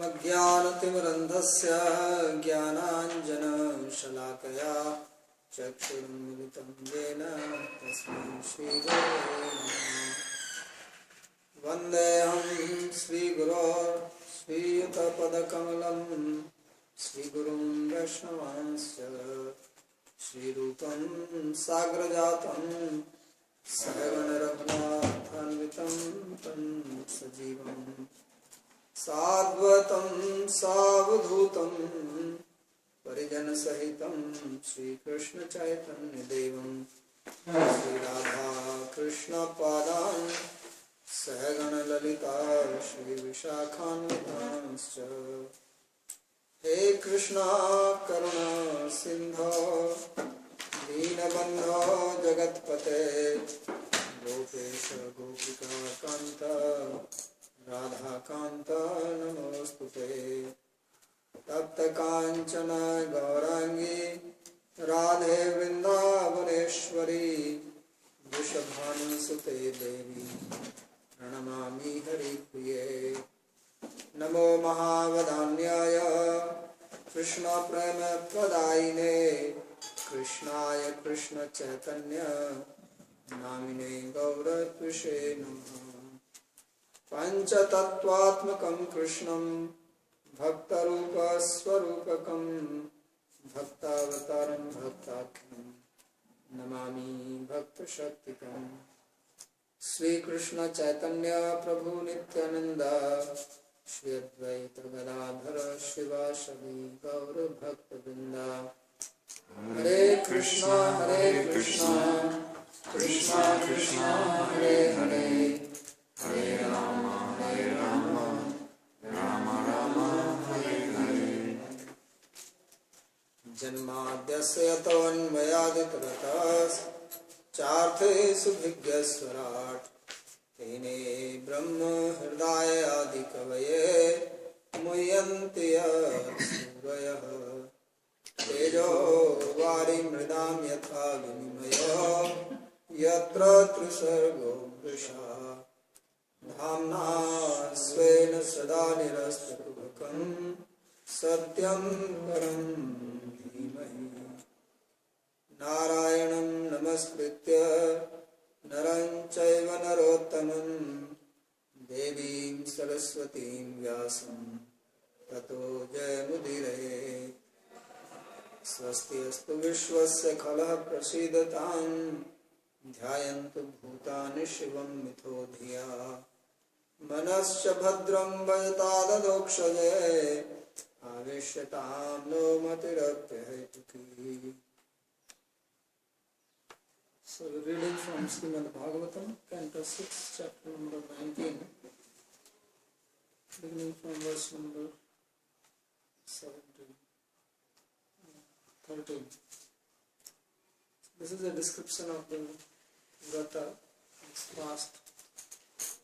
अज्ञानतिमिरन्धस्य ज्ञानाञ्जनशलाकया चक्षुरुन्मिलितं येन तस्मै श्रीगुरवे नमः। वन्देऽहं श्रीगुरो श्रीयुतपदकमलं श्रीगुरुं वैष्णवांश्च श्रीरूपं साग्रजातं सहगणरघुनाथान्वितं तं सजीवम् साद्वतं सावधूतं परिजनसहितं श्रीकृष्णचैतन्यदेवं श्रीराधा कृष्णपादान् सहगणललिता श्रीविशाखान्वितांश्च। हे कृष्णा करुणा सिन्धो दीनबन्धो जगत्पते गोपेश गोपिका कान्त राधाकान्त नमोस्तुते। तप्त कांचन गौरांगी राधे वृंदावनेश्वरी वृषभानुसुते देवी प्रणमामि हरिप्रिये। नमो महावदान्याय कृष्ण प्रेम प्रदायिने कृष्णाय कृष्ण चैतन्य नामिने गौरत्विषे नमः। पंचतत्वात्मकं कृष्णं भक्तरूप स्वरूपकं भक्तावतारं भक्ताख्यं नमामि भक्तशक्तिकम्। श्री कृष्ण चैतन्य प्रभु नित्यानंद श्री अद्वैत गदाधर शिवासदि गौर भक्तवृंद। हरे कृष्णा कृष्णा कृष्णा हरे हरे हरे राम राम राम हरे हरे। जन्माद्यस्य यतोऽन्वयादितरतश्चार्थेषु भिज्ञस्वराट् तेने ब्रह्म हृदय आदिकवये मुह्यन्ति सूरयः। तेजो वारिमृदां यथा विनिमयो यत्र त्रिसर्गो मृषा धाम्ना स्वेन सदा निरस्तकुहकं सत्यं परं धीमहि। नारायणं नमस्कृत्य नरं चैव नरोत्तमं देवीं सरस्वतीं व्यासं ततो जयमुदीरये। स्वस्ति अस्तु विश्वस्य खलः प्रसीदतां ध्यायन्तु भूतानि शिवं मिथो धिया। मनश्च भद्रं भजताददोक्षजे आविश्यतां no मतिरप्यहेतुकी। So reading from Srimad Bhagavatam, Canto 6, chapter number 19, beginning from verse number 13. This is a description of the Vrata, its fast,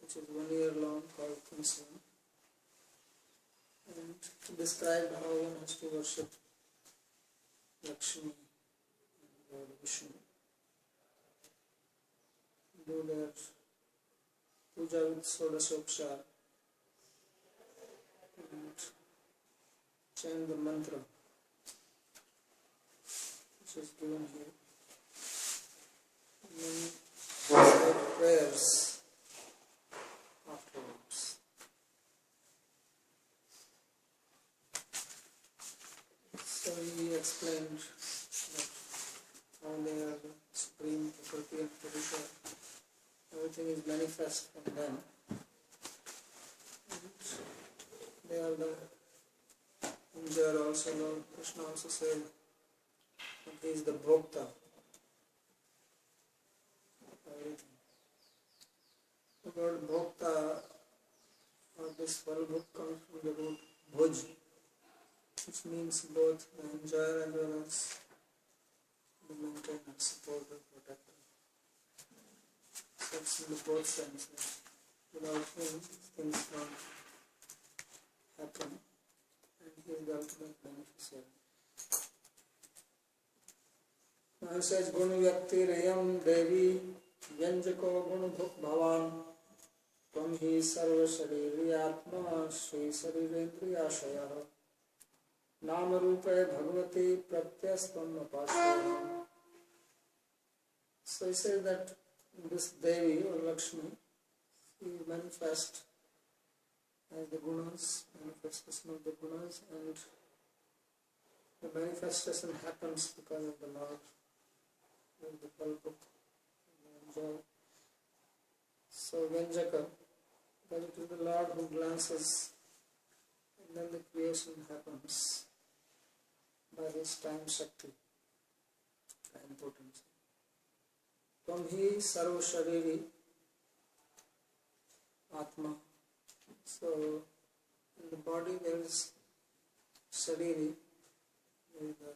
which is 1 year long, called Kunsan, and to describe how one has to worship Lakshmi and Lord Vishnu, do their puja with Sodasopchar, and chant the mantra, which is given here. And then recite prayers afterwards. So he explained that how they are the supreme Prakriti and Purusha. Everything is manifest from them. And they are the Injur also. Lord Krishna also said that he is the Bhokta of everything. The word Bhokta or this Valbhuk comes from the root Bhuj, which means both the enjoyer as well as the maintainer, supporter, protector. So it's in the both senses. Without him, things don't happen, and he is the ultimate beneficiary. Now he says, Gunu Vyakti Rayam Devi Vyanjako Gunu Bhavan Tvam hi sarva shariri atma shri sharirendriyashaya nama rupe bhagavati pratyastam apashya. So he says that this Devi or Lakshmi, she manifests as the gunas, manifestation of the gunas, and the manifestation happens because of the Lord, with the Kalpuk, the enjoy. So Vyanjaka, that it is the Lord who glances, and then the creation happens by his time Shakti, time potency. Tvam hi sarva shariri atma. So in the body there is shariri, there is the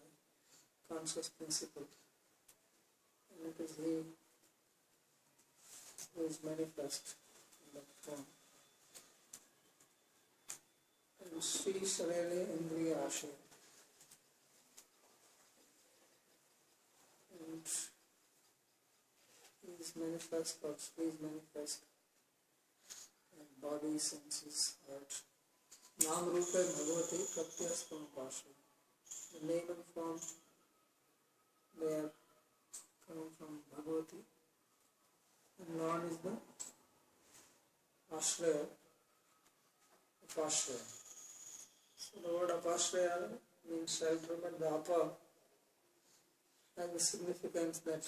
conscious principle, and it is he who is manifest in that form. And Sri Sharire Indriya Ashaya. And he is manifest, or Sri is manifest in body, senses, heart. Nam Rupe Bhagavati Pratyastam Upashya. The name and form, they are coming from Bhagavati. And Lord is the Ashraya, Apashraya. So the word Apashraya means shelter, but the Apa has the significance that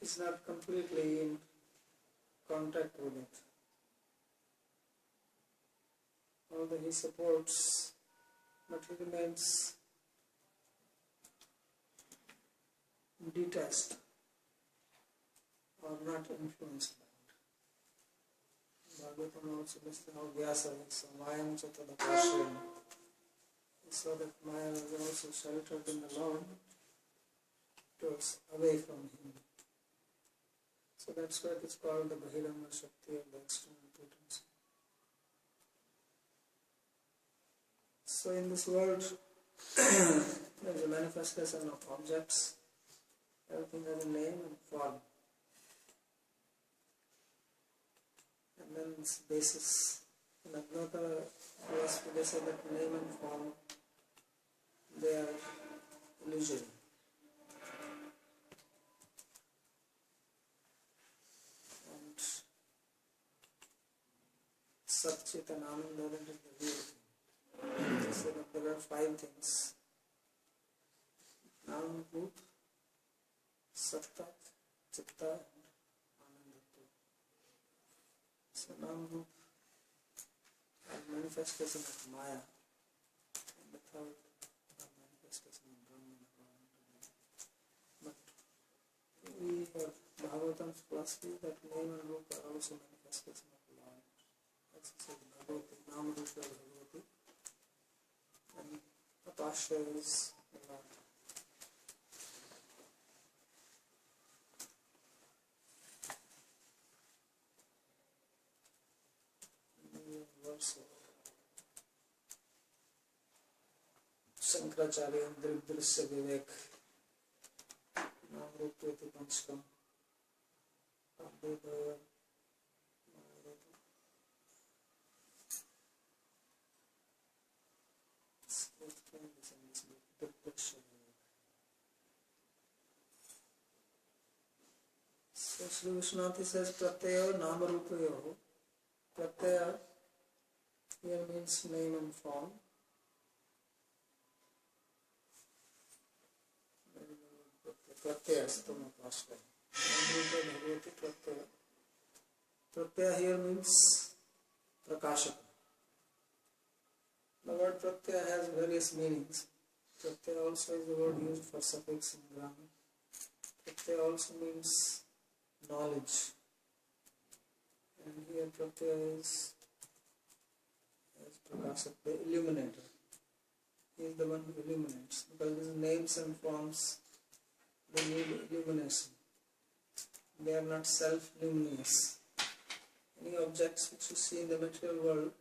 it's not completely in contact with it. Although he supports, but he remains detached or not influenced by it. Bhagavatam also lists how Vyasa is Mayam Chatadapashrayam. So that Maya was also sheltered in the Lord, it was away from him. So that's why it is called the Bahiranga Shakti of the external potency. So in this world, there is a manifestation of objects. Everything has a name and form. And then its basis. In Advaita philosophy, they say that name and form, they are illusory. And Satchit and Ananda, that is the real thing. They say that there are 5 things. Nam, Bhut, Satta, Chitta, and Ananda. So Nam, Bhut are manifestation of Maya, and the third are manifestation of Brahman. But we have Bhagavatam's philosophy that name and Rupa are also manifestation of Lord. That's it, Bhagavati, Nam, Rupa, Bhagavati, and Apasha is the Lord. Shankaracharya Drisya Vivek Nam Rupyati Panchkam Abhidaya So Sri Vishwanath says Pratyaya Nama Rupayo. Pratyaya here means name and form. Pratyaya Stama Pashka. Pratyaya here means Prakashaka. The word Pratyaya has various meanings. Pratyaya also is the word used for suffix in grammar. Pratyaya also means knowledge. And here Pratyaya is Prakashaka, the illuminator. He is the one who illuminates. Because these names and forms, they need illumination. They are not self-luminous. Any objects which you see in the material world,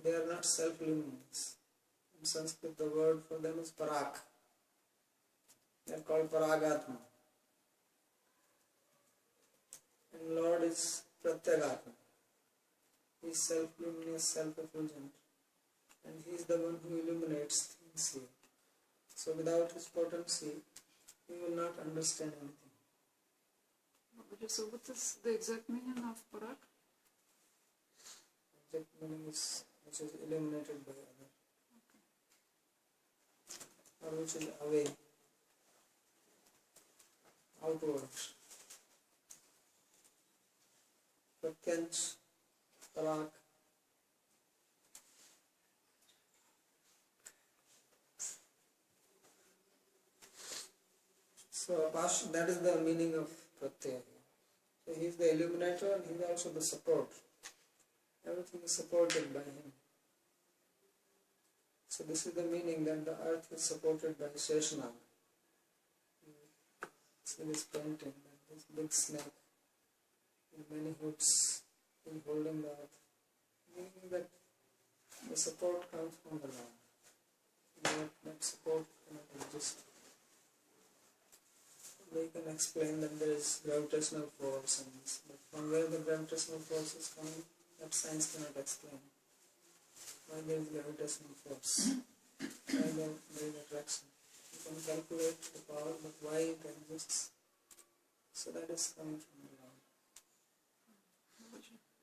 they are not self-luminous. In Sanskrit, the word for them is parak. They are called paragatma. And Lord is pratyagatma. He is self-luminous, self-effulgent, and He is the one who illuminates things here. So without His potency, we will not understand anything. So what is the exact meaning of Parak? Exact meaning is which is illuminated by other. Or which is away, outwards. Pratyant, Parak. So that is the meaning of Pratyaya. So he is the illuminator and he is also the support. Everything is supported by him. So this is the meaning that the earth is supported by Sheshanag. See this painting, this big snake with many hooks is holding the earth. Meaning that the support comes from the Lord. That support cannot exist. We can explain that there is gravitational force and this, but from where the gravitational force is coming, that science cannot explain. Why there is gravitational force? Why there is attraction? You can calculate the power, but why it exists? So that is coming from the Lord.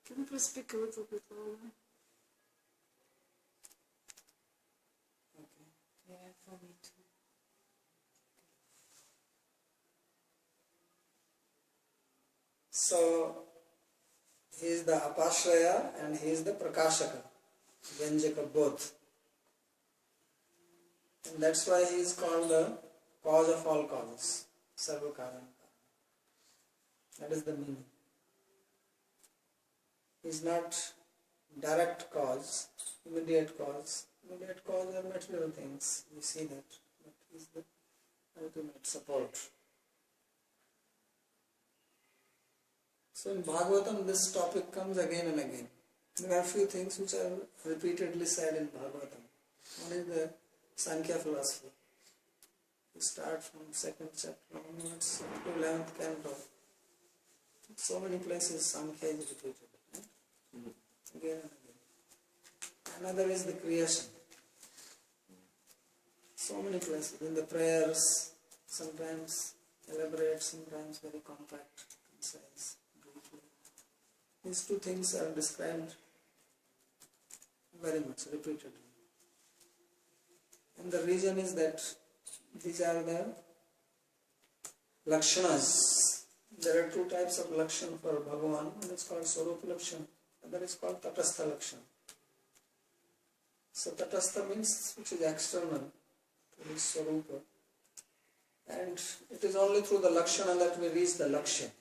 Can you please speak a little bit louder? Okay. Yeah, for me too. So he is the Apashraya and he is the Prakashaka, Vyanjaka both. And that's why he is called the cause of all causes, Sarvakarana. That is the meaning. He is not direct cause, immediate cause. Immediate cause are material things, we see that, but he is the ultimate support. So in Bhagavatam this topic comes again and again. There are few things which are repeatedly said in Bhagavatam. One is the Sankhya philosophy. We start from 2nd chapter onwards to 11th Canto. So many places Sankhya is repeated. Right? Again and again. Another is the creation. So many places. In the prayers, sometimes elaborate, sometimes very compact, concise. These two things are described very much, repeatedly. And the reason is that these are the lakshanas. There are two types of lakshan for Bhagavan. One is called Swarupa lakshan, other is called Tatastha lakshan. So Tatastha means which is external to his Swarupa. And it is only through the lakshana that we reach the lakshya.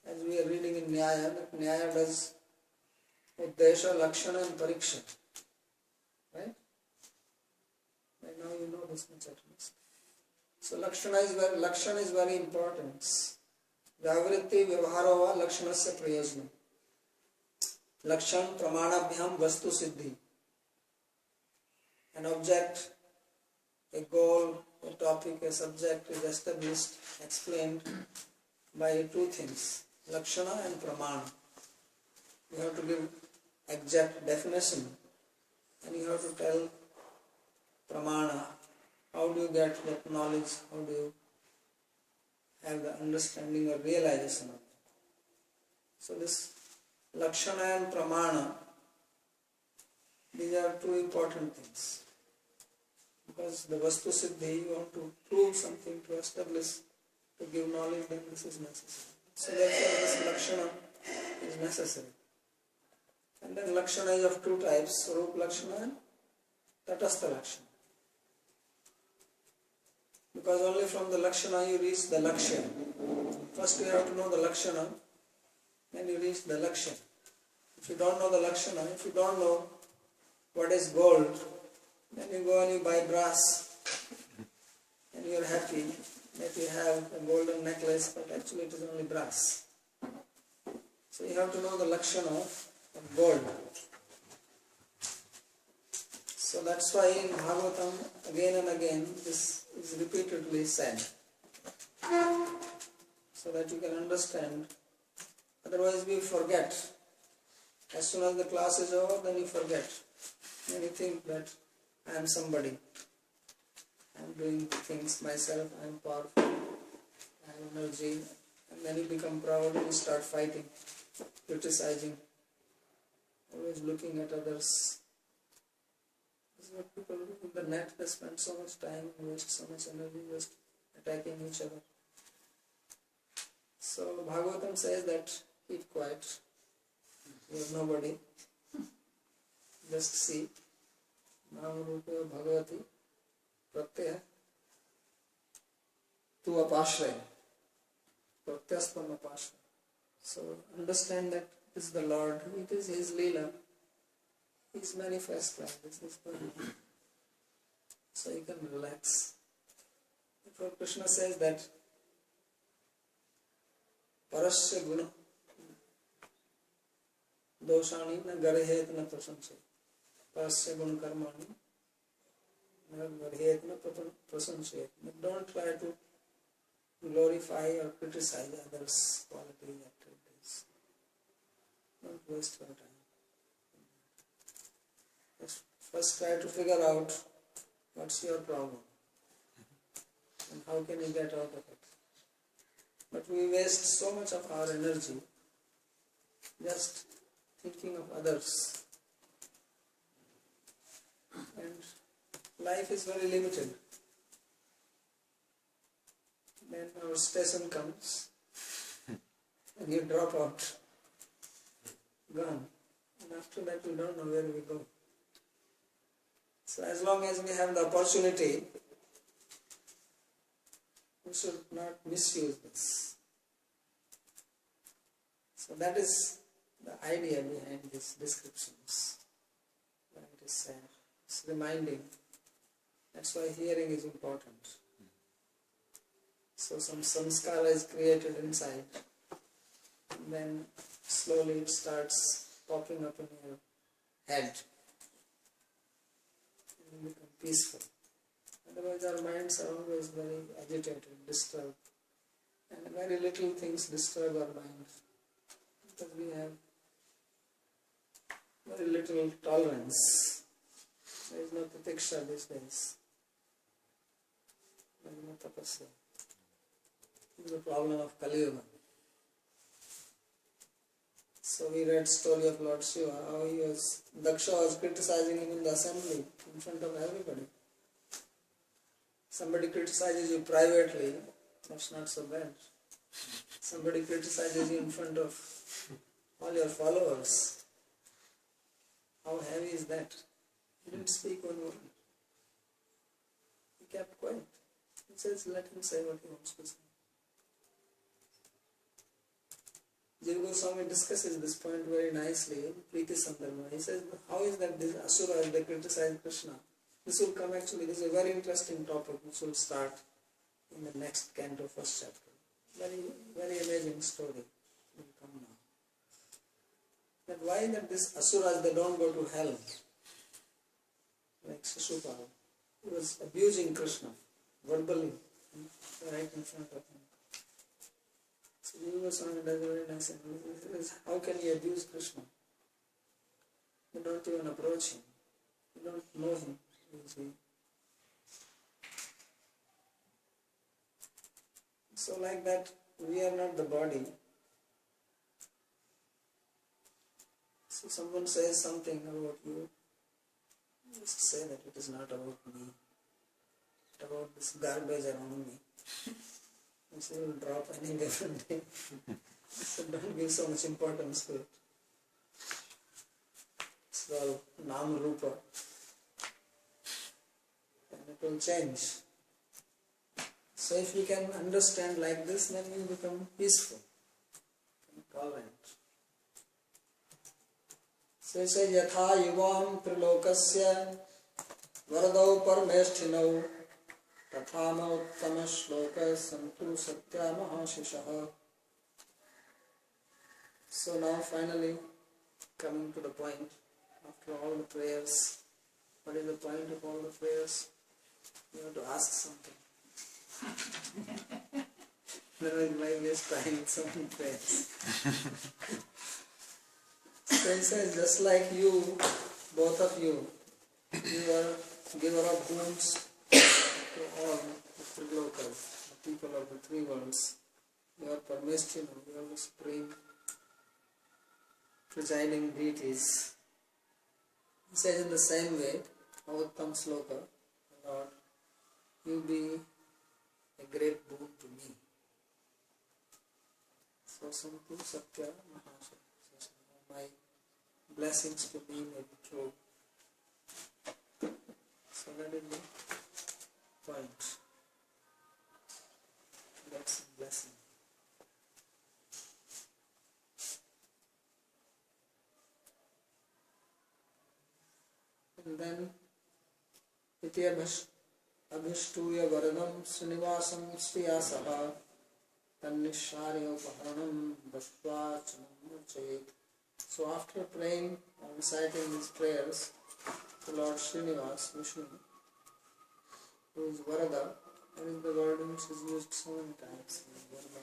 As we are reading in Nyaya, that Nyaya does Uddesha, Lakshana and Pariksha. Right? By now you know this much at least. So Lakshana is very important. Vyavritti Vyavharava Lakshanasya Prayojana. Lakshan Pramanabhyam Vastu Siddhi. An object, a goal, a topic, a subject is established, explained by two things. Lakshana and Pramana. You have to give exact definition and you have to tell Pramana. How do you get that knowledge? How do you have the understanding or realization of it? So this Lakshana and Pramana, these are two important things. Because the Vastu Siddhi, you want to prove something, to establish, to give knowledge, then this is necessary. So therefore this Lakshana is necessary. And then Lakshana is of two types, Swarup Lakshana and Tatastha Lakshana. Because only from the Lakshana you reach the Lakshya. First you have to know the Lakshana, then you reach the Lakshya. If you don't know the Lakshana, if you don't know what is gold, then you go and you buy brass and you are happy that you have a golden necklace, but actually it is only brass. So you have to know the Lakshana of gold. So that's why in Bhagavatam again and again this is repeatedly said. So that you can understand. Otherwise we forget. As soon as the class is over, then you forget. Then you think that I am somebody. I am doing things myself, I am powerful, I have energy. And then you become proud and you start fighting, criticizing, always looking at others. This is what people do in the net. They spend so much time, waste so much energy just attacking each other. So Bhagavatam says that keep quiet. You are nobody. Just see. Nama Rupa Bhagavati Pratyaya Tu Apashraya. Pratyastam Apashraya. So understand that it is the Lord. It is His Leela. He is manifest like this. So you can relax. Therefore Krishna says that Parasya Guna Doshani na Garhet na Prasanchaya. Parasya Guna Karmani na Garhet na Prasanchaya. Don't try to glorify or criticize others' qualities, activities. Don't waste your time. First try to figure out what's your problem and how can you get out of it. But we waste so much of our energy just thinking of others. And life is very limited. Then our station comes and you drop out, gone. And after that we don't know where we go. So as long as we have the opportunity, we should not misuse this. So that is the idea behind these descriptions. When it is said, it's reminding. That's why hearing is important. So some samskara is created inside. And then slowly it starts popping up in your head. And you become peaceful. Otherwise our minds are always very agitated, disturbed. And very little things disturb our mind. Because we have very little tolerance. There is no titiksha these days. There is no tapasya. This is the problem of Kali Yuga. So we read story of Lord Shiva, how Daksha was criticizing him in the assembly, in front of everybody. Somebody criticizes you privately, that's not so bad. Somebody criticizes you in front of all your followers. How heavy is that? He didn't speak one word. He kept quiet. He says, let him say what he wants to say. Jiva Goswami discusses this point very nicely in Priti Sandarbha. He says, how is that these asuras, they criticize Krishna? This will come actually, this is a very interesting topic which will start in the next Canto, first chapter. Very, very amazing story will come now. That why that these asuras, they don't go to hell? Like Shishupal, he was abusing Krishna verbally, right in front of him. So Jiva Goswami does a very nice analysis. He says, how can you abuse Krishna? You don't even approach him. You don't know him. So like that, we are not the body. So someone says something about you, just say that it is not about me. It's about this garbage around me. And so you will drop any different day. So don't give so much importance to it. It's all Nam Rupa. And it will change. So if you can understand like this, then you become peaceful and tolerant. So he says, Yatha yuvam trilokasya varadau parameshthinav tathama uttama shloka santu satya mahashishaha. So now finally coming to the point, after all the prayers, what is the point of all the prayers? You have to ask something. Otherwise, my waste time in so many prayers. So he says, just like you, both of you, you are giver of boons to all the three lokas, the people of the three worlds. You are Parmeshchina, you are the supreme presiding deities. He says in the same way, Bhagavatam Sloka, Lord, you be a great boon to me. So Santu Satya Mahasaya, my blessings to me may be true. So that is the point. That's a blessing. And then iti abhishtuya varanam srinivasam sriyasaha tannisharya upaharanam bhastvachanam murchayet. So after praying or reciting these prayers to Lord Srinivas, Vishnu, who is Varada, that is the word which is used so many times. Varada,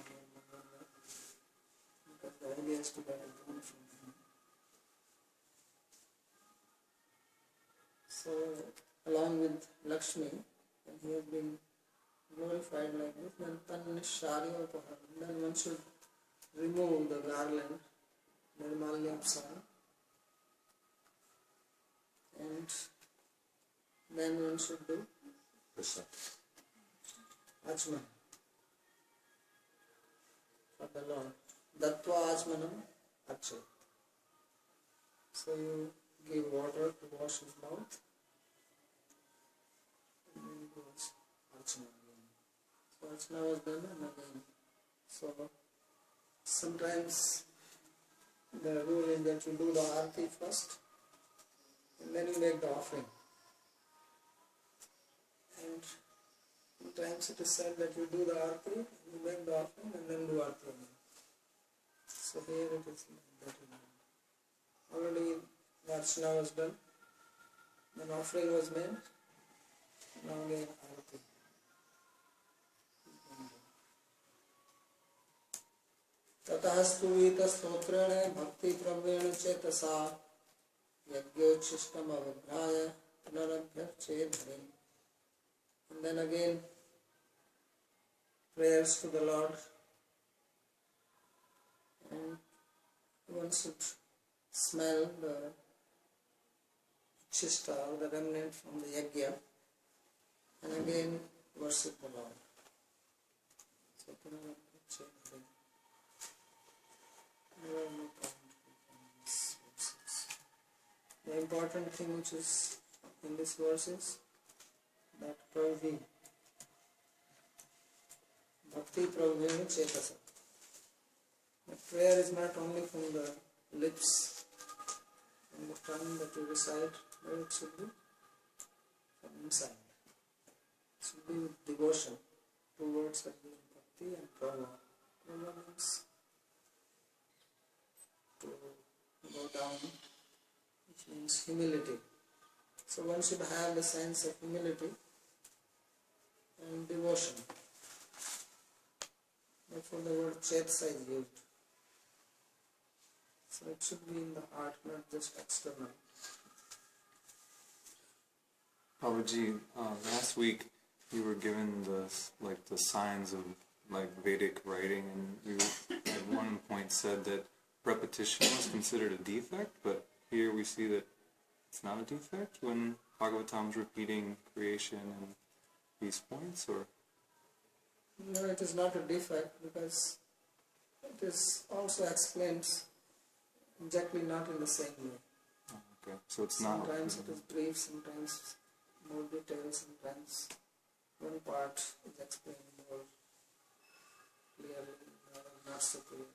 because the idea is to get a boon from him. So, along with Lakshmi, when he has been glorified like this, then Tannisharya Upaharanam, then one should remove the garland, Nirmalyapsara, and then one should do Achman for the Lord. Dattva Achmanam Achay. So you give water to wash his mouth, and then he goes Archana again. So Archana was done and again. So sometimes the rule is that you do the Arati first and then you make the offering. And sometimes it is said that you do the Arati, you make the offering and then do Arati again. So here it is that already the Archana was done, then offering was made, now again Arati. ततःस्तु वीतस्तोत्रेण भक्ति प्रवेण चेतसा यज्ञोच्छिष्टम अविभ्राय पुनरभ्यर्चेत् हरिम्. And then again prayers to the Lord, and one should smell the chista or the remnant from the yajna, and again worship the Lord. So punarabhyarcheti hariम्. The important thing which is in this verse is that Pravvi, Bhakti Pravvena Chetasa. The prayer is not only from the lips and the tongue that you recite, but it should be from inside. It should be with devotion. Two words are used, Bhakti and Prava. Prava means to go down, which means humility. So one should have the sense of humility and devotion. Therefore the word Chetsa is used. So it should be in the heart, not just external. Babaji, last week you were given the signs of Vedic writing, and you at one point said that repetition was considered a defect, but here we see that it's not a defect when Bhagavatam's repeating creation and these points, or? No, it is not a defect because it is also explained exactly not in the same way. Oh, okay, so it's sometimes it is brief, sometimes more detailed, sometimes one part is explained more clearly, not so clearly.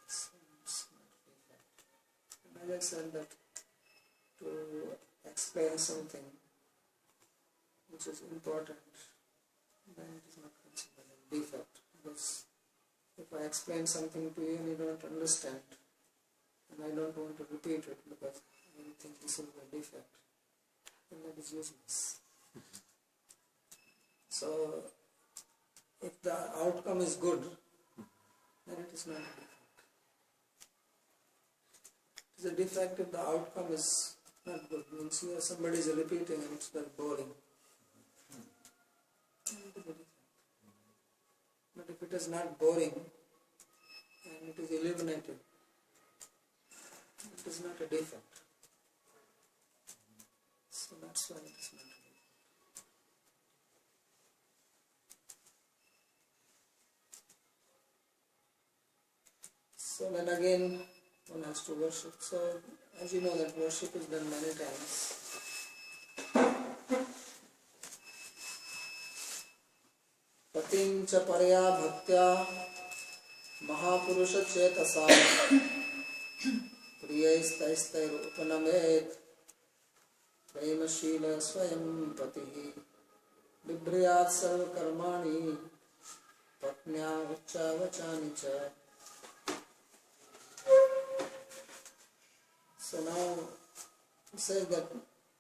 It's not a defect. And as I said that to explain something which is important, then it is not considered a defect. Because if I explain something to you and you don't understand, and I don't want to repeat it because I think this is a defect, then that is useless. So, if the outcome is good, then it is not a defect. It's a defect if the outcome is not good. Means here somebody is repeating and it's very boring. But if it is not boring and it is illuminated, it is not a defect. So that's why it is not a defect. So then again one has to worship. So as you know that worship is done many times. Patim cha parya bhaktya mahapurusha chetasa priyaistaistair upanamet premashila swayam patihi vibhriyat sarva karmani patnya uchavachani cha. So now it says that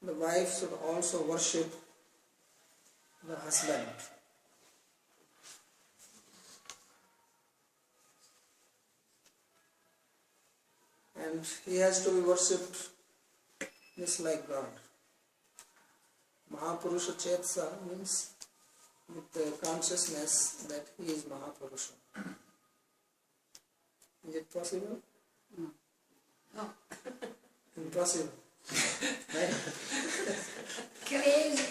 the wife should also worship the husband. And he has to be worshipped just like God. Mahapurusha Chetsa means with the consciousness that he is Mahapurusha. Is it possible? No. Impossible. Right? Crazy.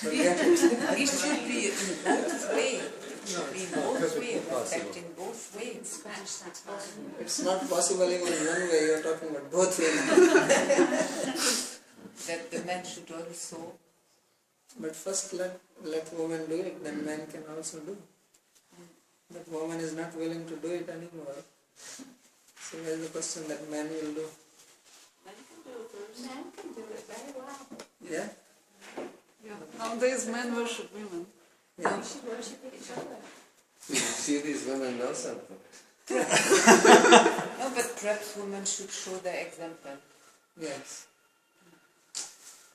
It should be in both ways. It should be in both ways, respecting both ways. That's possible. It's not possible even one way, you are talking about both ways. That the man should also. But first let woman do it, then man can also do. But woman is not willing to do it anymore. So there is the question that man will do. Men can do it very well. Yeah? Yeah. Nowadays men worship women. Yeah. We should worship each other. You see, these women know something. No, but perhaps women should show the example. Yes.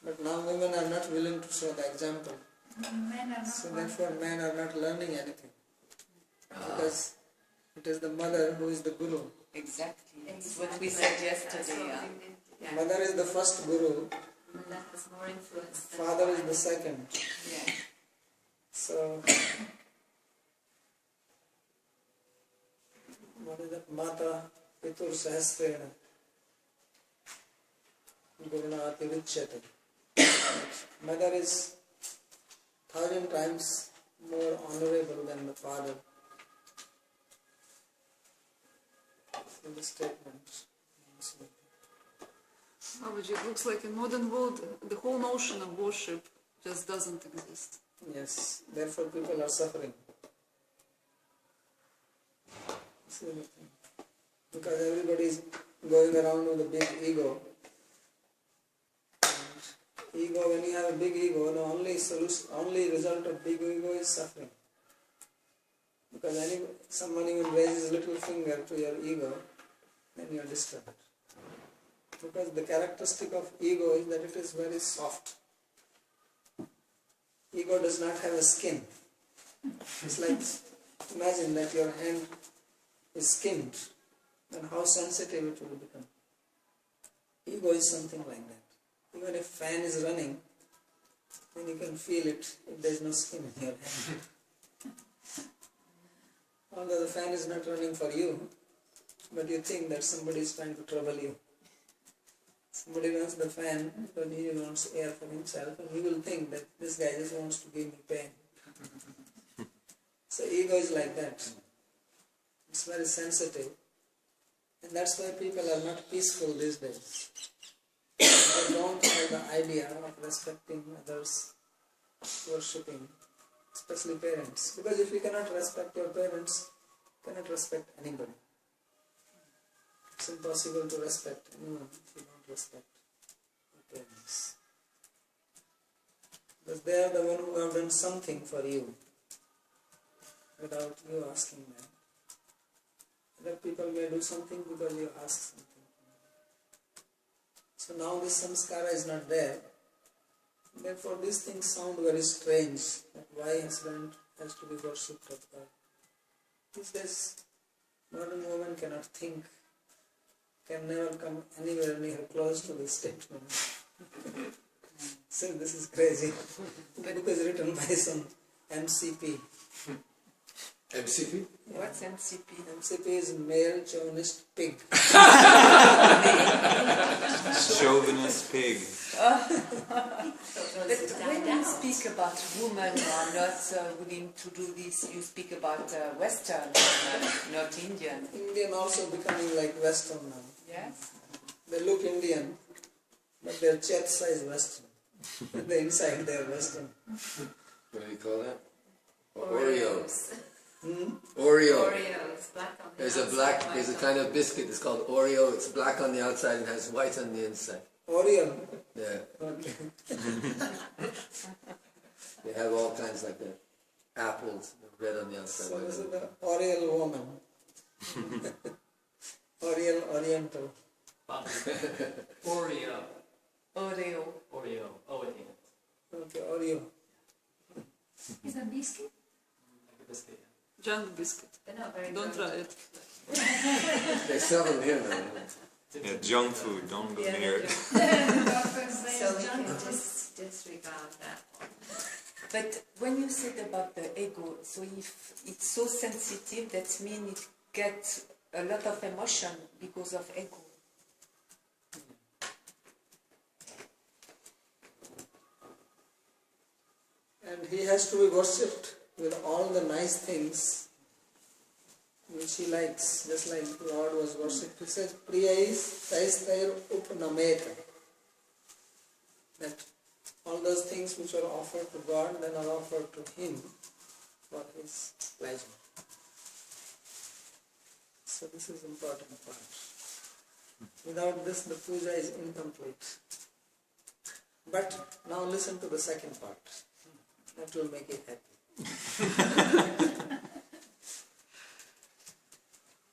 But now women are not willing to show the example. Men are not So therefore men are not learning anything. Because it is the mother who is the guru. Exactly. That's what we said yesterday. Yeah. Mother is the first guru, that has more influence. father is the second. Yeah. So, what is that? Mata Pitur Sahasrena Guruna Ativichyate. Mother is 1,000 times more honorable than the father. In the statement. Babaji, it looks like in modern world the whole notion of worship just doesn't exist. Yes, therefore people are suffering. See the thing. Because everybody is going around with a big ego. And ego, when you have a big ego, the only result of big ego is suffering. Because someone even raises a little finger to your ego, then you are disturbed. Because the characteristic of ego is that it is very soft. Ego does not have a skin. It's like, imagine that your hand is skinned, then how sensitive it will become. Ego is something like that. Even if fan is running, then you can feel it if there is no skin in your hand. Although the fan is not running for you, but you think that somebody is trying to trouble you. Somebody runs the fan, but he wants air for himself, and he will think that this guy just wants to give me pain. So ego is like that. It's very sensitive. And that's why people are not peaceful these days. They don't have the idea of respecting others, worshipping, especially parents. Because if you cannot respect your parents, you cannot respect anybody. It's impossible to respect anyone if you don't respect your parents. Because they are the one who have done something for you without you asking them. Other people may do something because you ask something. So now this samskara is not there. Therefore these things sound very strange. That why husband has to be worshipped of God. These days modern woman cannot think can never come anywhere near close to this statement. So this is crazy. The book is written by some MCP. MCP? What's MCP? MCP is male chauvinist pig. Chauvinist pig. But when you speak about women who are not willing to do this, you speak about Western women, not Indian. Indian also becoming like Western now. Yes? They look Indian, but their chest size Western. The inside they are Western. What do you call that? Oreo. Oreos, black on the There's outside, there's a white kind of biscuit, it's called Oreo, it's black on the outside and has white on the inside. Orion. Yeah, Okay. they have all kinds like that. Apples, red on the outside. So white this on is the the Oriental woman. Oriental. Oreo. Oreo. Oreo. Oh, it is. Okay, Oreo. Is that biscuit? Like a biscuit. Junk biscuit. They're not very Don't good. try it. They sell them here now. Yeah, junk food. Don't go near it. So we can just disregard that one. But when you said about the ego, so if it's so sensitive, that means it gets a lot of emotion because of ego. And he has to be worshipped with all the nice things which he likes, just like the Lord was worshipped. He says, Priyais taistair upnameta. That all those things which are offered to God then are offered to him for his pleasure. So this is important part. Without this the puja is incomplete. But now listen to the second part. That will make it happy.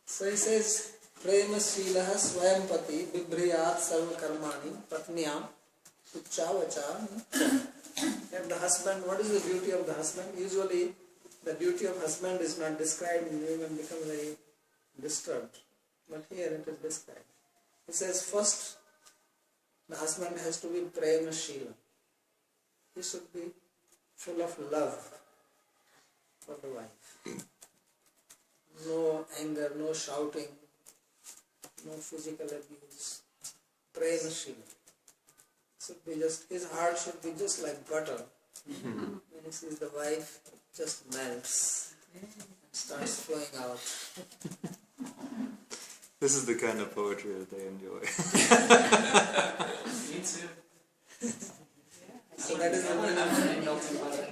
So he says, Prema Shilaha Swayampati Bibhriyat Sarva Karmani Patniyam Uchavacha. And the husband, what is the duty of the husband? Usually the duty of husband is not described and women become very disturbed. But here it is described. He says, first, the husband has to be Prema Shila. He should be full of love for the wife. No anger, no shouting, no physical abuse. Prema Shila. Should be just, his heart should be just like butter. When he sees the wife, it just melts and starts flowing out. This is the kind of poetry that they enjoy. Me too. So that is the meaning. Melting butter.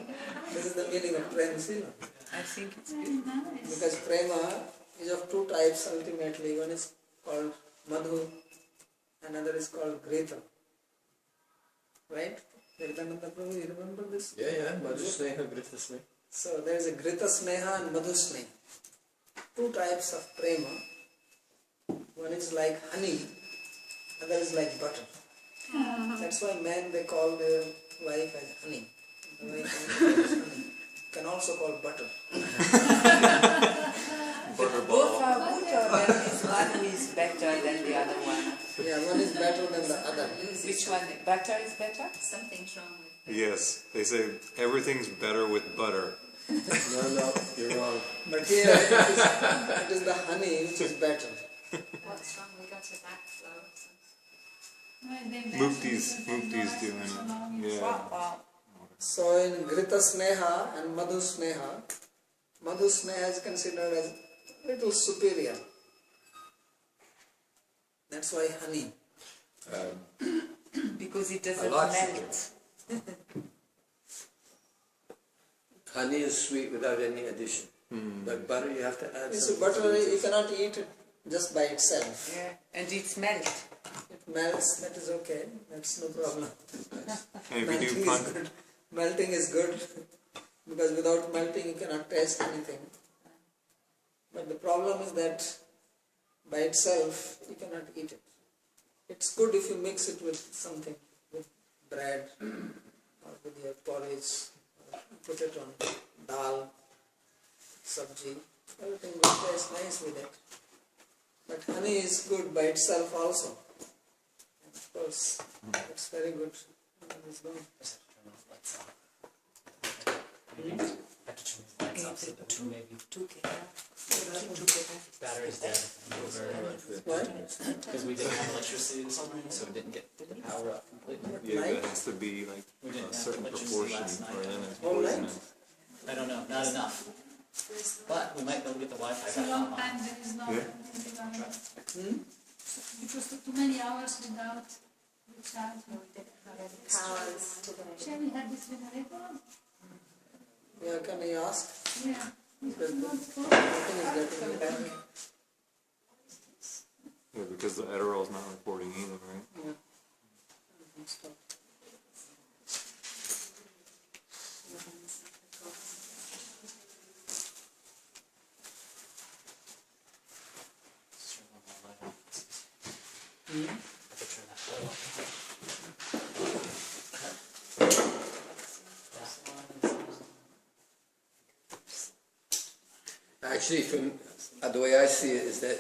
This is the meaning of Prema Shila. I think it's good. Because prema is of two types ultimately. One is called madhu, another is called grita. Right? Nityananda Prabhu, you remember this? Yeah, Madhu Sneha, Grita Sneha. So there is a grita sneha and madhu sneha. Two types of prema. One is like honey, other is like butter. That's why men they call their wife as honey. The wife is honey. Can also call butter. Both are good, or there is one who is better than the other one? Yeah, one is better than the other. Which one? Butter is better? Something's wrong with Yes, they say everything's better with butter. No, you're wrong. But here it is the honey which is better. what's wrong. We got a backflow. Mukti's doing it. Yeah. Wow. So in grita sneha and madhu sneha is considered as little superior. That's why honey. Because it A doesn't lot melt. Honey is sweet without any addition. But butter you have to add You see, something. butter you cannot eat it just by itself. Yeah, and it's melt. It melts, that is okay. That's no problem. And if you do Melting is pun- good. Melting is good because without melting you cannot taste anything. But the problem is that by itself you cannot eat it. It's good if you mix it with something, with bread or with your porridge, or put it on dal, sabji. Everything will taste nice with it. But But honey is good by itself also. And of course, it's very good. It's good. Have to turn the lights off so that we maybe Together. battery's dead. Why? Because we didn't have electricity this morning, so we didn't get the power up completely. Yeah, that has to be like We a didn't have certain electricity proportion, last night. or then it's All night? poisonous. I don't know, not enough. But we might be able to get the Wi-Fi It's a back long online. time there is no Yeah. because too many hours without recharging. Powers. Shall we have this generator? Yeah, can I ask? Yeah. Because Not for- nothing is getting back. Yeah, because the Adderall's not recording either, right? Yeah. Stop. Let's turn on the light off. Hmm? Have to turn that light off. Actually, from the way I see it is that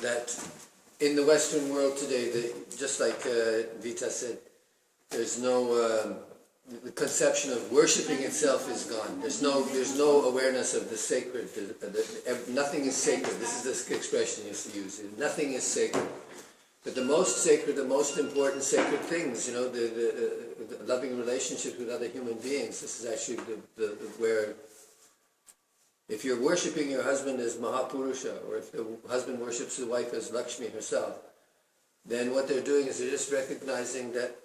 that in the Western world today, just like Vita said, there's no the conception of worshiping itself is gone. There's no awareness of the sacred. Nothing is sacred. This is the expression you used to use. Nothing is sacred. But the most sacred, the most important sacred things, you know, the loving relationships with other human beings. This is actually where. If you're worshipping your husband as Mahapurusha, or if the husband worships the wife as Lakshmi herself, then what they're doing is they're just recognizing that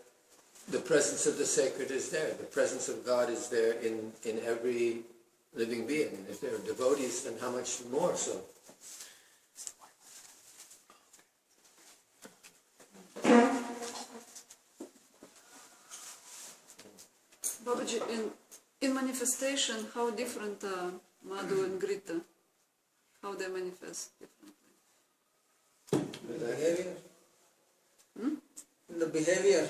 the presence of the sacred is there. The presence of God is there in every living being. If they're devotees, then how much more so? Babaji, in manifestation, how different Madhu and Grita? How they manifest differently? The behavior. The behavior.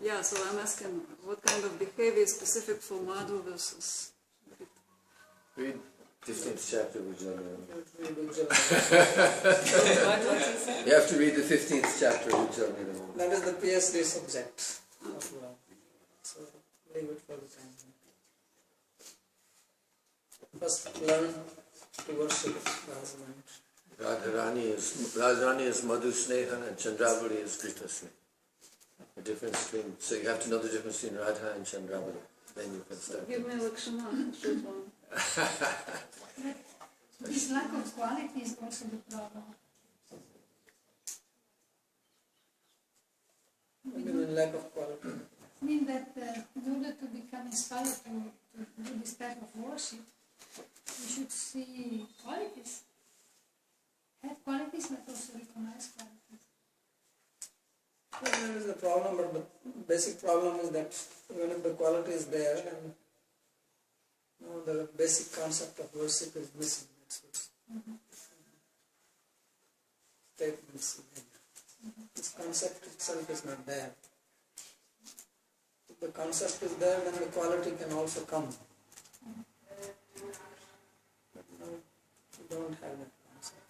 Yeah, so I'm asking what kind of behavior is specific for Madhu versus Grita? Read 15th chapter of Ujjvala. You have to read the 15th chapter of Ujjvala. That is the PhD subject of love. So leave it for the time. First learn to worship the husband. Radharani is Madhu Sneha and Chandravali is Krishna Sneha. The difference between, so you have to know the difference between Radha and Chandravali. Then you can start. Give me a Lakshana, short one. This lack of quality is also the problem. I mean, lack of quality. I mean that in order to become inspired to do this type of worship, we should see qualities. Have qualities, but also recognize qualities. Well, there is a problem, but the basic problem is that even if the quality is there, and the basic concept of worship is missing. That's what's statements. This concept itself is not there. If the concept is there, then the quality can also come. But no, you don't have that concept.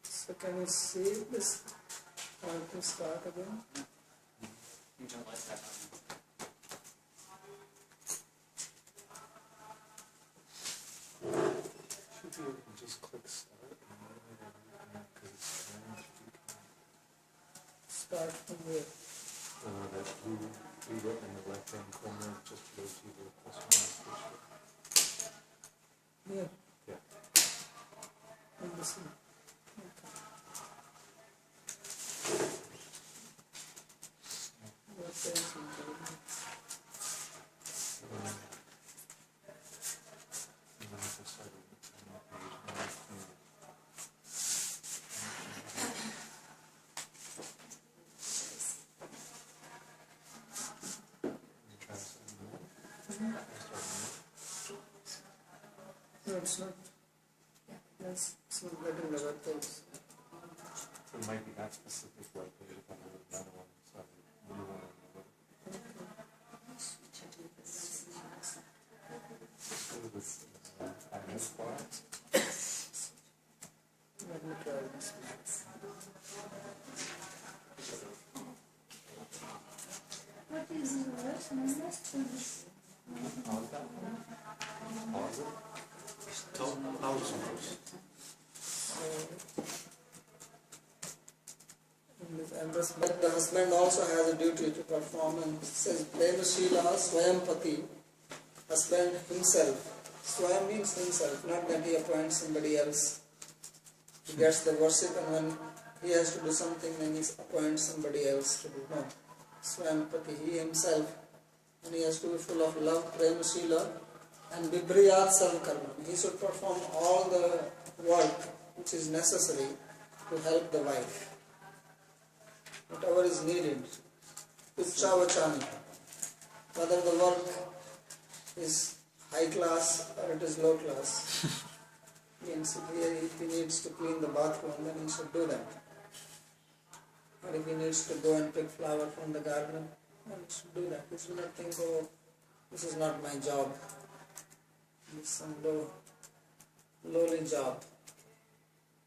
So can you see this? How to start again? You turn the lights back on. Should be able to just click start because it's Start from where? that blue button in the left hand corner just below to the plus Here. Yeah. In this one. What else is there? No, it's not. It's not getting the web page. It might be that specific like the other one. So the new one. It was IS part. Let me try this. What is the verse? Numbers 20. But the husband also has a duty to perform, and it says Premashila Swayampati, husband himself. Swayam means himself, not that he appoints somebody else. He gets the worship, and when he has to do something, then he appoints somebody else to do. No. Swayampati, he himself, and he has to be full of love, Premashila, and Vibriyat Sarvakarma. He should perform all the work which is necessary to help the wife. Whatever is needed. Uchchavachani. Whether the work is high class or it is low class. Means if he needs to clean the bathroom, then he should do that. Or if he needs to go and pick flower from the garden, then he should do that. He should not think, oh, this is not my job. This is some lowly job.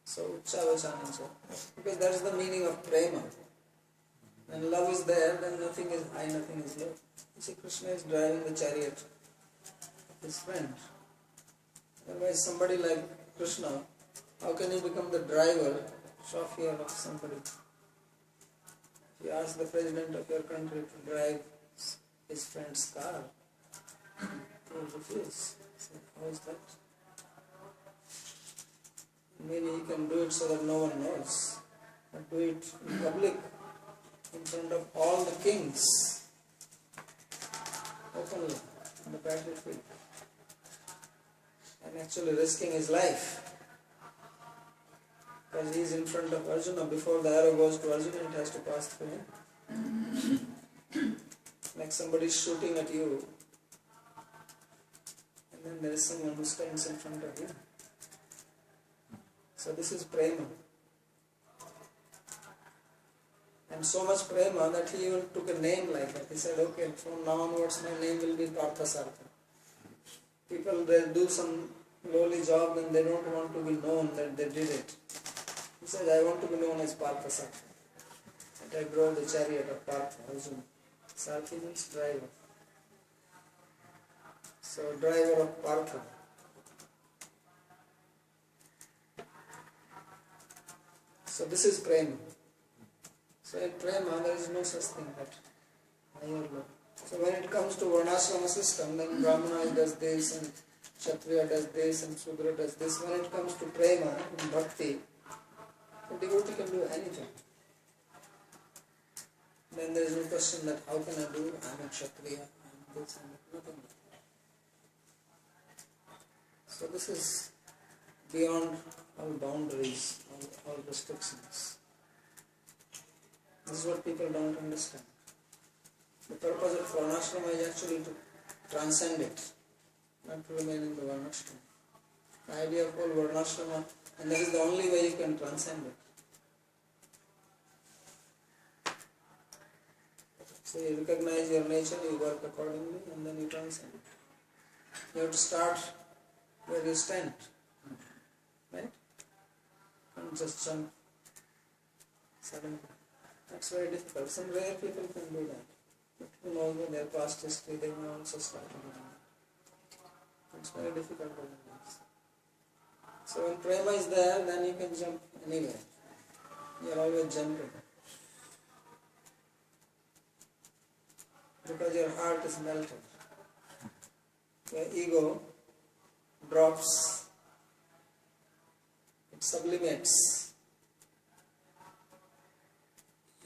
So Uchchavachani. Because that is the meaning of prema. When love is there, then nothing is high, nothing is low. You see, Krishna is driving the chariot of his friend. Otherwise, somebody like Krishna, how can he become the driver, chauffeur of somebody? If you ask the president of your country to drive his friend's car, he will refuse. So how is that? Maybe he can do it so that no one knows, but do it in public, in front of all the kings, openly, on the battlefield, and actually risking his life, because he is in front of Arjuna. Before the arrow goes to Arjuna, it has to pass through him. Like somebody is shooting at you, and then there is someone who stands in front of you. So this is prema. And so much prema that he even took a name like that. He said, okay, from now onwards my name will be Parthasartha. People, they do some lowly job and they don't want to be known that they did it. He said, I want to be known as Parthasartha. And I drove the chariot of Partha, Arjuna. Sarthi means driver. So, driver of Partha. So this is prema. So in prema there is no such thing that high or low. So when it comes to varnashrama system, then Brahmana does this and Kshatriya does this and Sudra does this. When it comes to prema in Bhakti, the devotee can do anything. Then there is no question that how can I do, I am a Kshatriya, I am this and that, nothing. So this is beyond all boundaries, all restrictions. This is what people don't understand. The purpose of varnashrama is actually to transcend it, not to remain in the varnashrama. The idea of all varnashrama, and that is the only way you can transcend it. So you recognize your nature, you work accordingly, and then you transcend it. You have to start where you stand. Right? Don't just jump suddenly. That's very difficult. Some rare people can do that. But who knows in their past history, they may also start doing that. It's very difficult to do this. So when prema is there, then you can jump anywhere. You are always jumping. Because your heart is melted. Your ego drops. It sublimates.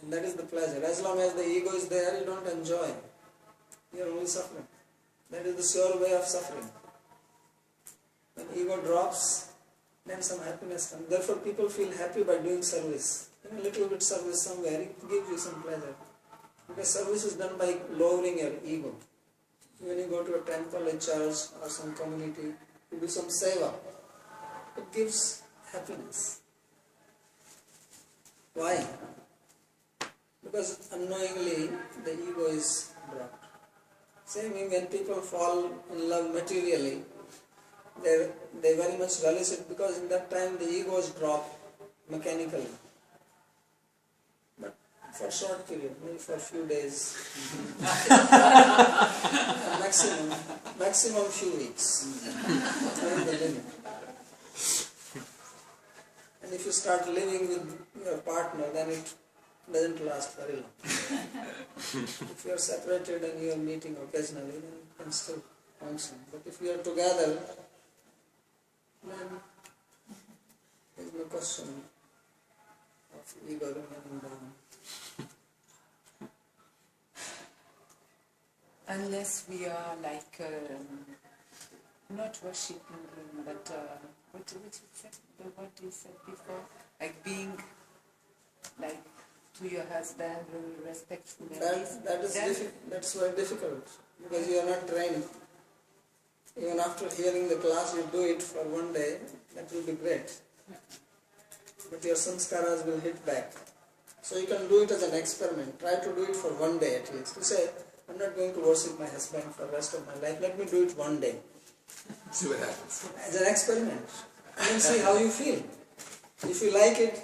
And that is the pleasure. As long as the ego is there, you don't enjoy. You are only suffering. That is the sure way of suffering. When ego drops, then some happiness comes. Therefore people feel happy by doing service. A little bit service somewhere, it gives you some pleasure. Because service is done by lowering your ego. When you go to a temple, a church or some community, you do some seva, it gives happiness. Why? Because unknowingly the ego is dropped. Same way when people fall in love materially, they very much relish it because in that time the ego is dropped mechanically. But for a short period, maybe for a few days, maximum few weeks. That is the limit. And if you start living with your partner, then it doesn't last very long. If you are separated and you are meeting occasionally, then it can still function. But if you are together, then there is no question of ego remaining down. Unless we are like not worshipping him, but what you said, the word you said before, like being like to your husband, very respectful. That's very difficult because you are not trained. Even after hearing the class, you do it for one day, that will be great. But your sanskaras will hit back. So you can do it as an experiment. Try to do it for one day at least. You say, I'm not going to worship my husband for the rest of my life. Let me do it one day. See what happens. As an experiment. And then see how you feel. If you like it,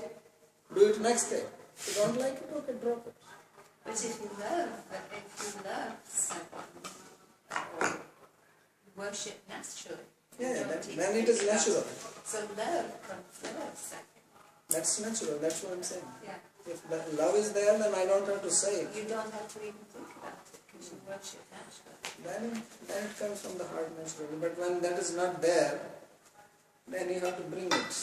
do it next day. If you don't like it, okay, drop it. But if you love someone, or worship naturally, then it is natural. So love comes first. That's natural, that's what I'm saying. Yeah. If the love is there, then I don't have to say it. You don't have to even think about it because you worship naturally. Then it comes from the heart naturally. But when that is not there, then you have to bring it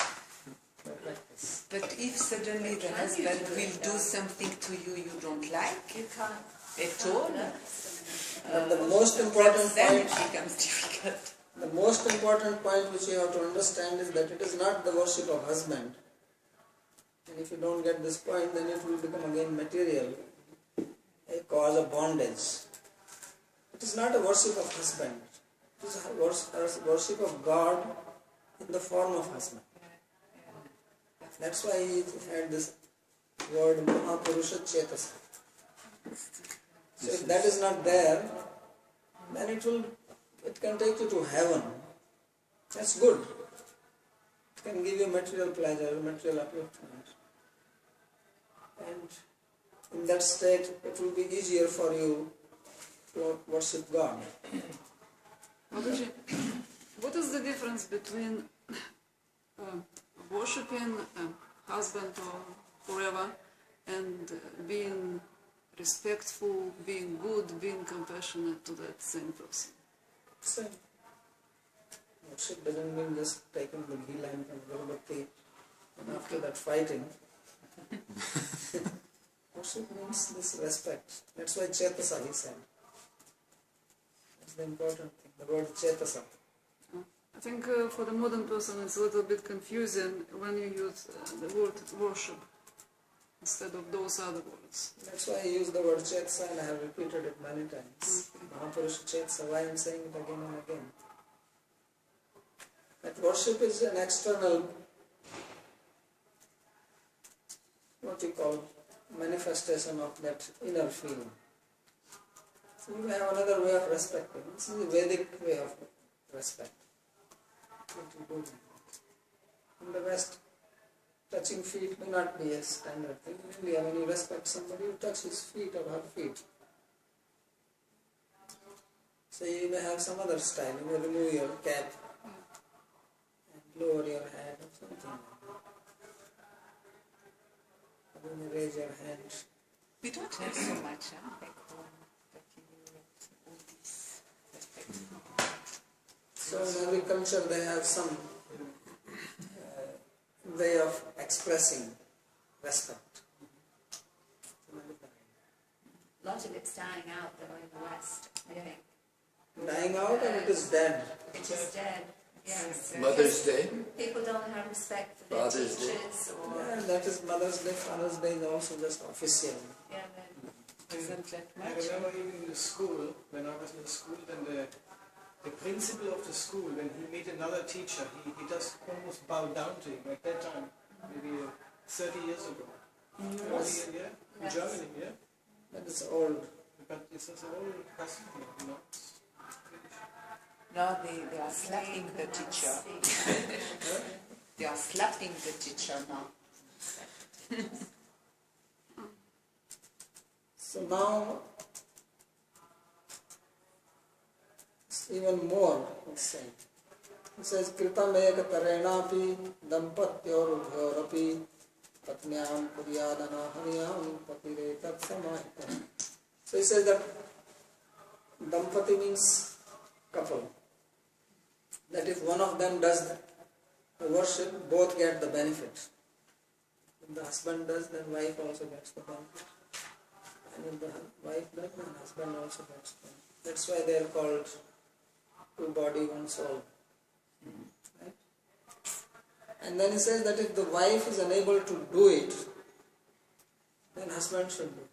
by practice. But if suddenly the husband will do something to you you don't like You can't at all, But the most important then point, it becomes difficult. the most important point which you have to understand is that it is not the worship of husband. And if you don't get this point, then it will become again material, a cause of bondage. It is not a worship of husband. It is a worship of God in the form of husband. That's why he had this word Mahapurusha Chetasa. So if that is not there, then it can take you to heaven. That's good. It can give you material pleasure, material upliftment. And in that state, it will be easier for you to worship God. Babaji, what is the difference between worshipping a husband or whoever and being respectful, being good, being compassionate to that same person? Same. Worship doesn't mean just taking the ghee lamp and Bhakti and after that fighting. Worship means this respect. That's why Chetasa he said. That's the important thing, the word Chetasa. I think for the modern person it's a little bit confusing when you use the word worship instead of those other words. That's why I use the word Chetasa and I have repeated it many times. Mahapurusha Chetasa, why I am saying it again and again. That worship is an external, what you call, manifestation of that inner feeling. So you have another way of respecting. This is the Vedic way of respect. What you do. In the West, touching feet may not be a standard thing. In India, when you respect somebody, you touch his feet or her feet. So you may have some other style. You may remove your cap and lower your head or something. Or you may raise your hand. We don't have so much back home, but in Europe, all this respect. So in every culture they have some way of expressing respect. A lot of it's dying out though in the West, I think. Dying out and it is dead. It is dead. Yes. Mother's Day. People don't have respect for their Father's Day. teachers or Yeah, that is Mother's Day. Father's Day is also just official. yeah, Isn't that I much? remember even in the school, when I was in school, then the principal of the school, when he meet another teacher, he does almost bow down to him at that time, maybe 30 years ago. Yes. Yeah, in Germany, yeah. That is old. But it's an old custom, you know. Now they are slapping the teacher. They are slapping the teacher now. So now, it's even more, it's saying. It says, Kritam eka tarenapi dampatyorubhyorapi patnyam kuryadana hariyam patiretat samahita. So he says that dampati means couple. That if one of them does the worship, both get the benefit. If the husband does, then wife also gets the benefit. And if the wife does, then husband also gets the benefit. That's why they are called two body, one soul. Right? And then he says that if the wife is unable to do it, then husband should do.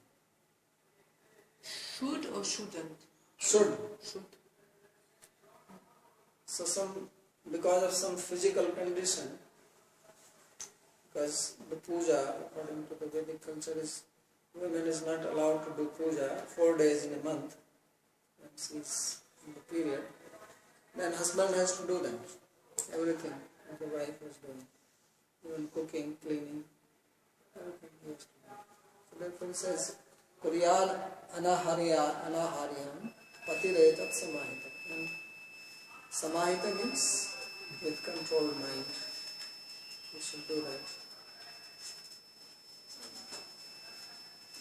Should or shouldn't? Should. Should. So because of some physical condition, because the puja, according to the Vedic culture, is women is not allowed to do puja 4 days in a month. When she's in the period, then husband has to do that. Everything that the wife is doing, even cooking, cleaning, everything he has to do. So therefore he says, Kuryad anaharyam patiretat samahita. And samahita means with controlled mind. We should do that.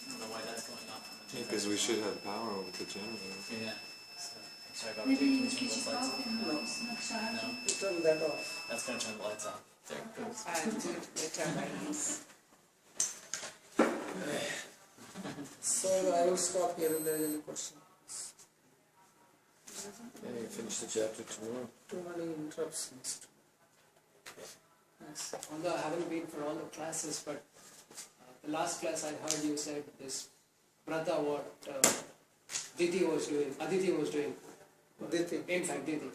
I don't know why that's going off. Because we should have power over the generator. Yeah. So, sorry, Baba, Maybe can you you turn switch those it lights off on? and No. it's not charging. We turn that off. That's going to turn the lights off. There it goes. I do it better like this. So I will stop here if there is any question. Yeah, you finish the chapter tomorrow. Too many interruptions. Yes. Although I haven't been for all the classes, but the last class I heard you said this Brata what Aditi was doing. Diti. In fact, Diti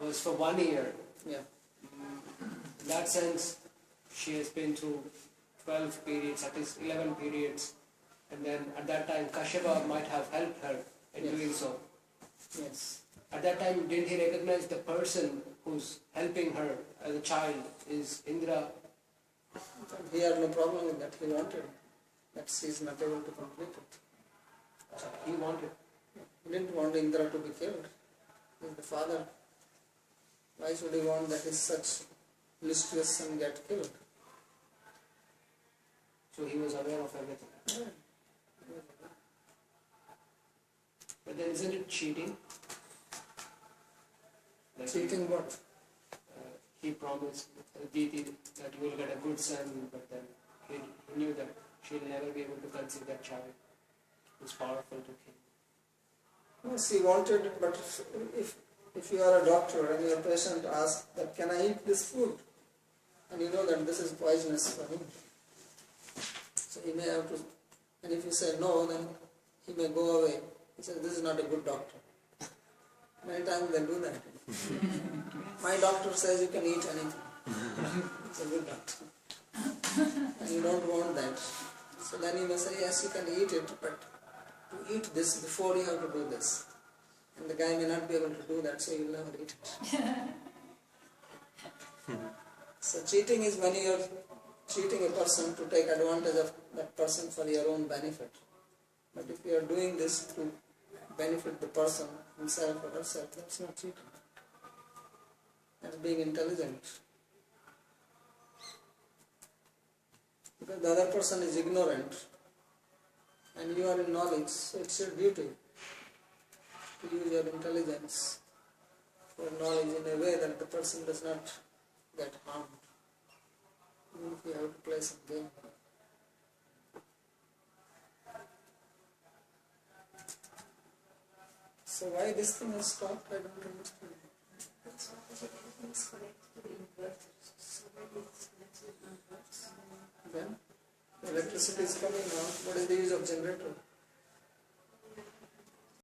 was for 1 year. Yeah. In that sense, she has been through 12 periods, at least 11 periods. And then at that time, Kashyapa might have helped her in Yes. doing so. Yes. At that time, didn't he recognize the person who's helping her as a child is Indra? He had no problem with that. He wanted that she is not able to complete it. He wanted. He didn't want Indra to be killed. He is the father. Why should he want that his such listless son get killed? So he was aware of everything. Yeah. But then isn't it cheating? Like Cheating what? he promised Diti that you will get a good son, but then he knew that she'll never be able to conceive that child. It's powerful to kill. Yes, he wanted it, but if you are a doctor and your patient asks that can I eat this food? And you know that this is poisonous for him. So he may have to, and if you say no, then he may go away. He says, this is not a good doctor. Many times they do that. My doctor says you can eat anything. It's a good doctor. And you don't want that. So then you may say, yes, you can eat it, but to eat this before you have to do this. And the guy may not be able to do that, so you will never eat it. So cheating is when you are cheating a person to take advantage of that person for your own benefit. But if you are doing this to benefit the person himself or herself, that's not cheating. That's being intelligent. Because the other person is ignorant and you are in knowledge, so it's your duty to use your intelligence for knowledge in a way that the person does not get harmed. Even if you have to play some game. So why this thing has stopped, I don't understand. That's why everything is connected to the inverters. So maybe it's connected to inverters. Then the electricity is coming now. What is the use of generator?